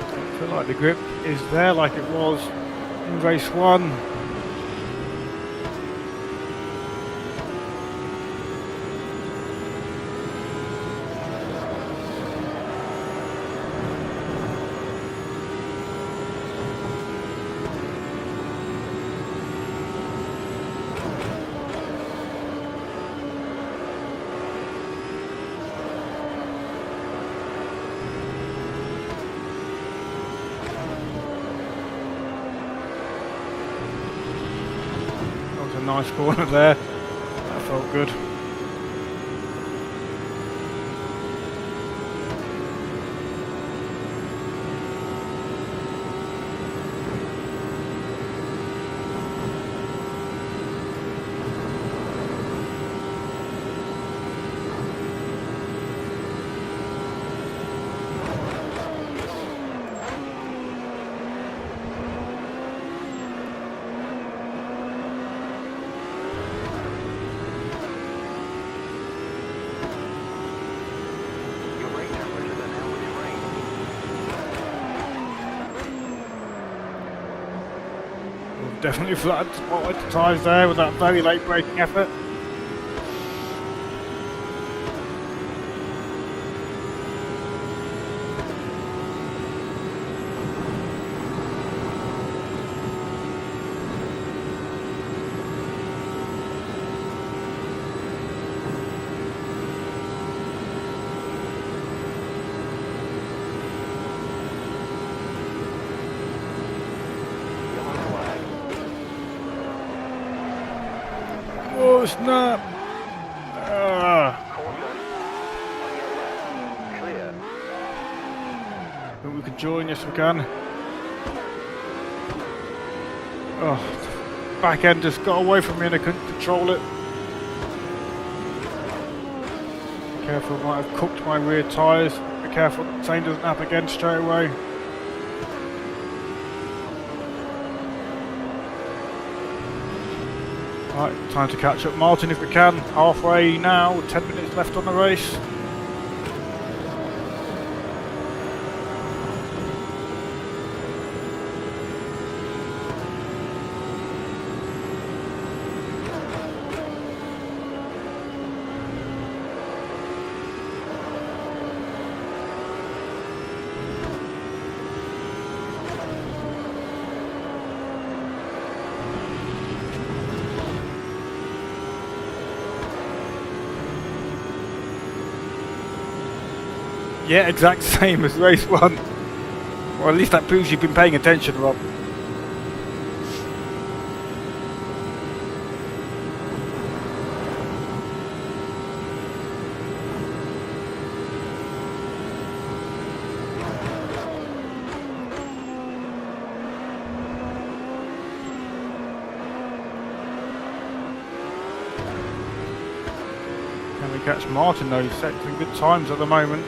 I feel like the grip is there like it was in race 1. Nice corner there, that felt good. Definitely flattened spotted the tyres there with that very late braking effort. Oh snap! Think we could join, yes we can. Oh, back end just got away from me and I couldn't control it. Be careful, might have cooked my rear tyres. Be careful the same doesn't happen again straight away. Right, time to catch up Martin if we can. Halfway now, 10 minutes left on the race. Yeah, exact same as race 1. Well, at least that proves you've been paying attention, Rob. Can we catch Martin though? He's setting good times at the moment.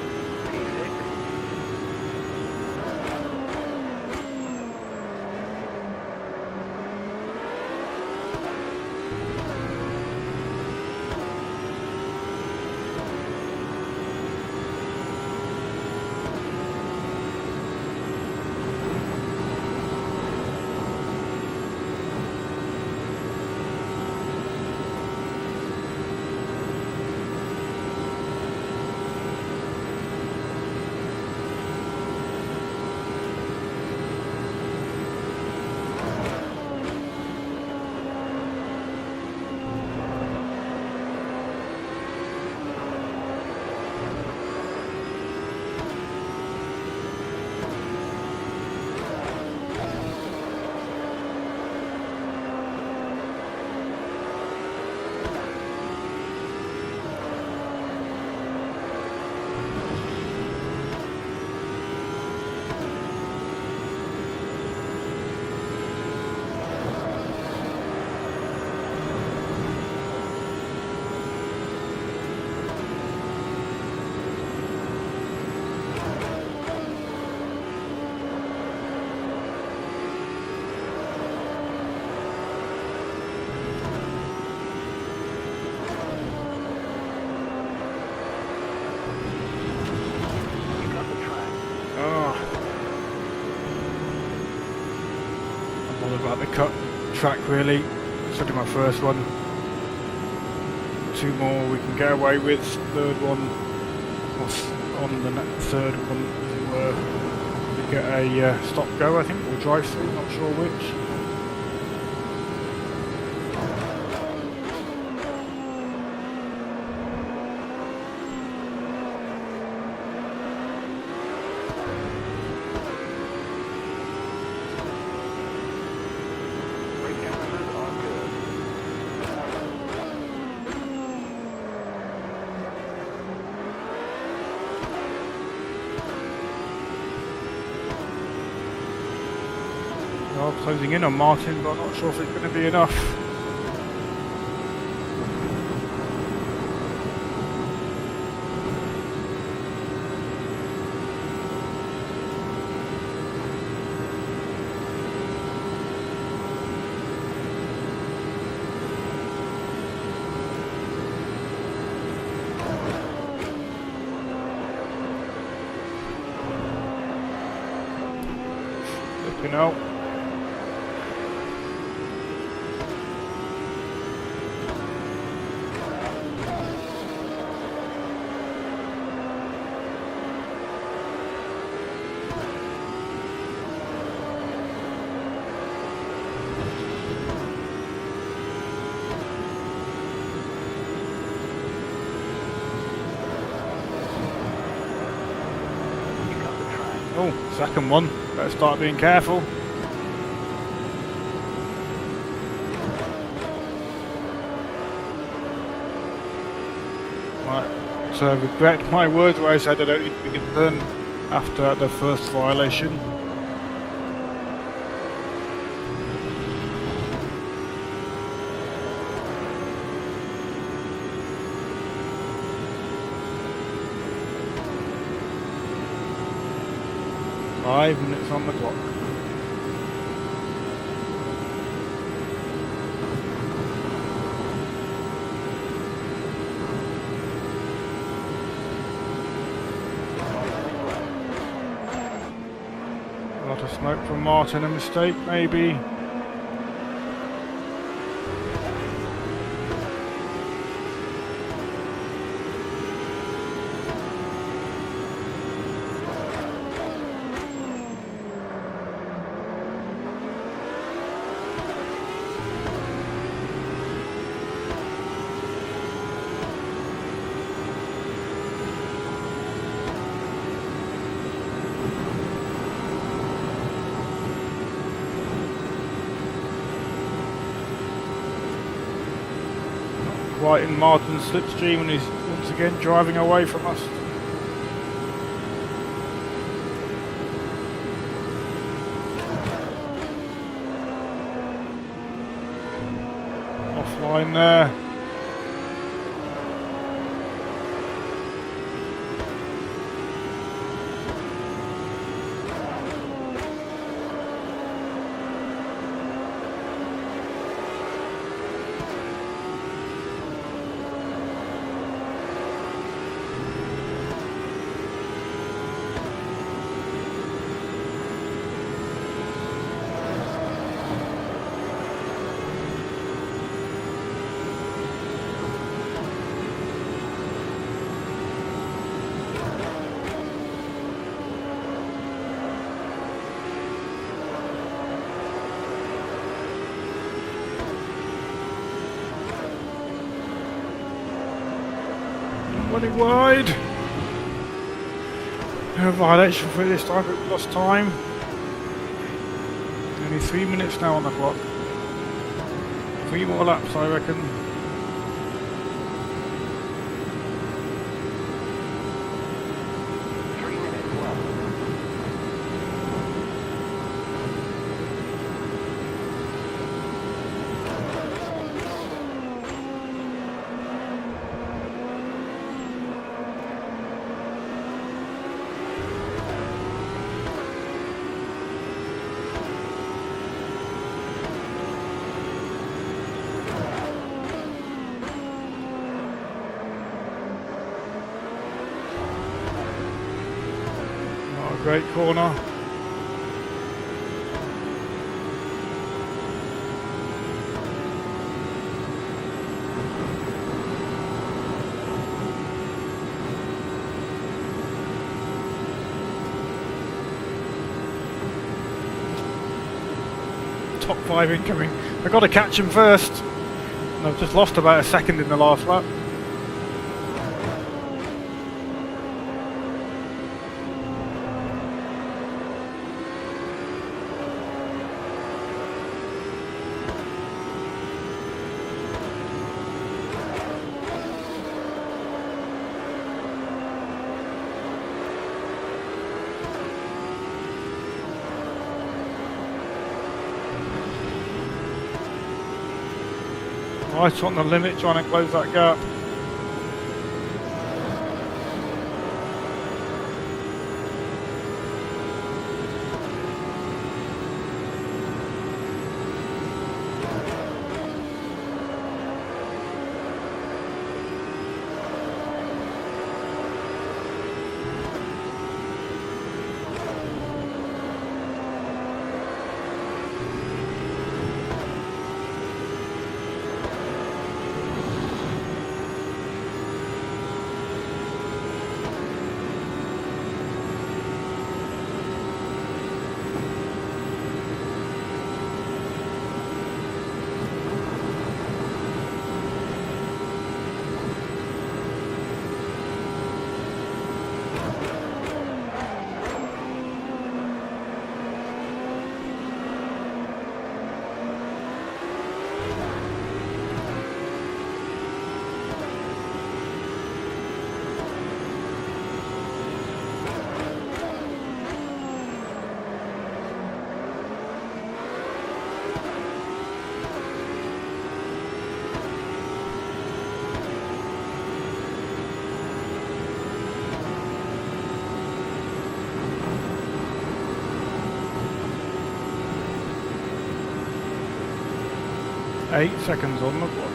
all about the cut track really. Study my first one. 2 more we can get away with. Third one, on the third one, as it were, we get a stop go, I think, or drive through. Not sure which. Closing in on Martin, but I'm not sure if it's going to be enough. Flipping out. Oh, second one. Better start being careful. Right, so I regret my words where I said I don't need to be concerned after the first violation. Five minutes on the clock. A lot of smoke from Martin, a mistake maybe. Right in Martin's slipstream, and he's once again driving away from us. Offline there. Running wide. No violation for this time, but we lost time. Only 3 minutes now on the clock. 3 more laps, I reckon. Great corner. top 5 incoming. I've got to catch him first. And I've just lost about a second in the last lap. Right on the limit, trying to close that gap. Eight seconds on the clock.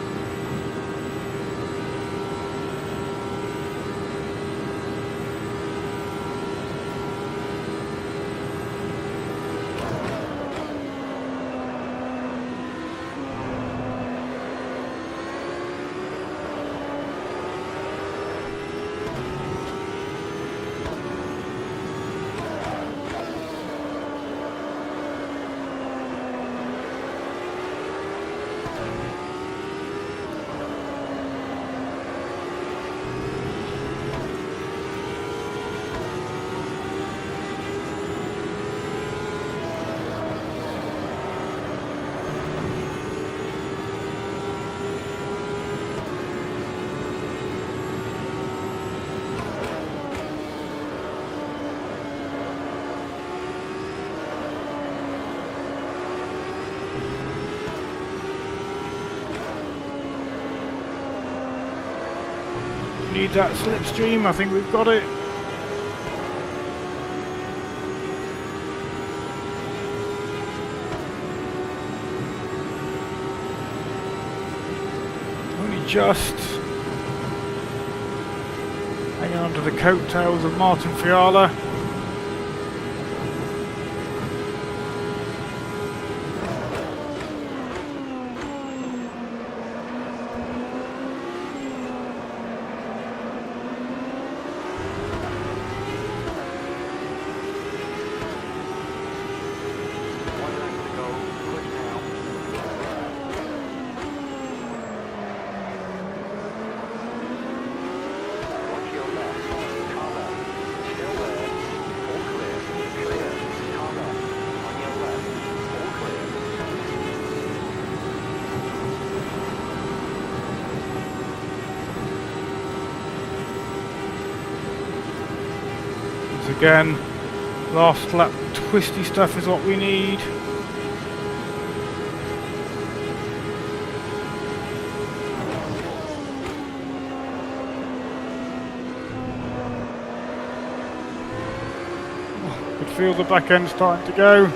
Need that slipstream, I think we've got it. Only just hanging on to the coattails of Martin Fiala. Again, last lap twisty stuff is what we need. Oh, could feel the back end starting to go.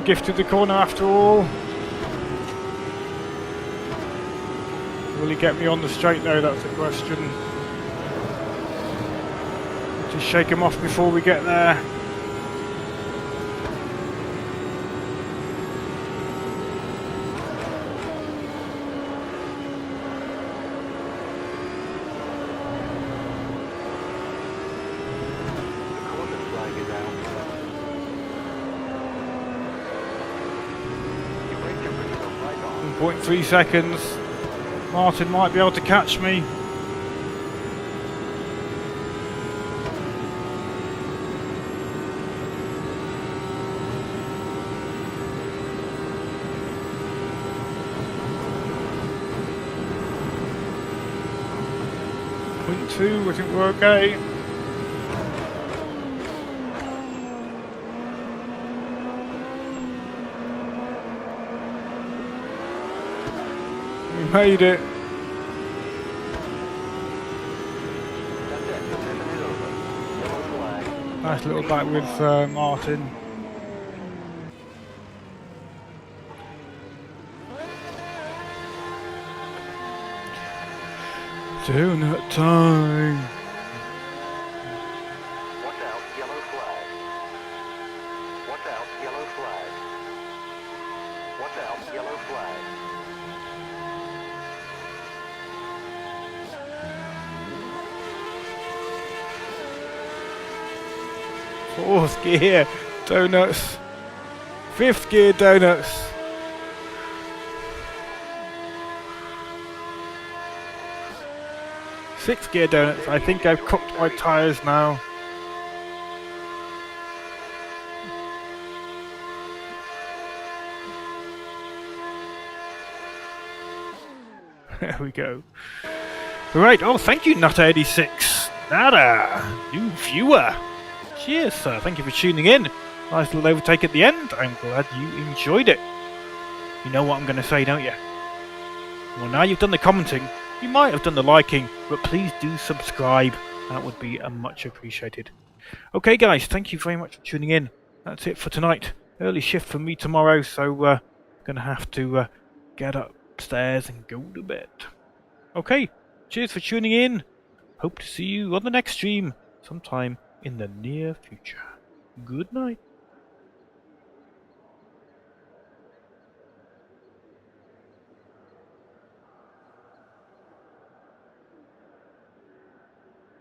Gifted the corner after all. Will he get me on the straight though? That's the question. Just shake him off before we get there. 0.3 seconds. Martin might be able to catch me. I think we're okay. We made it. Nice little back with Martin. Donut time. Watch out, yellow flag. Watch out, yellow flag. Watch out, yellow flag. Fourth gear donuts. Fifth gear donuts. Sixth gear donuts. I think I've cooked my tyres now. There we go. Right, oh thank you Nutter86. Nada, new viewer. Cheers sir, thank you for tuning in. Nice little overtake at the end. I'm glad you enjoyed it. You know what I'm going to say, don't you? Well, now you've done the commenting, you might have done the liking, but please do subscribe. That would be much appreciated. Okay guys, thank you very much for tuning in. That's it for tonight. Early shift for me tomorrow, so gonna have to get upstairs and go to bed. Okay, cheers for tuning in. Hope to see you on the next stream sometime in the near future. Good night.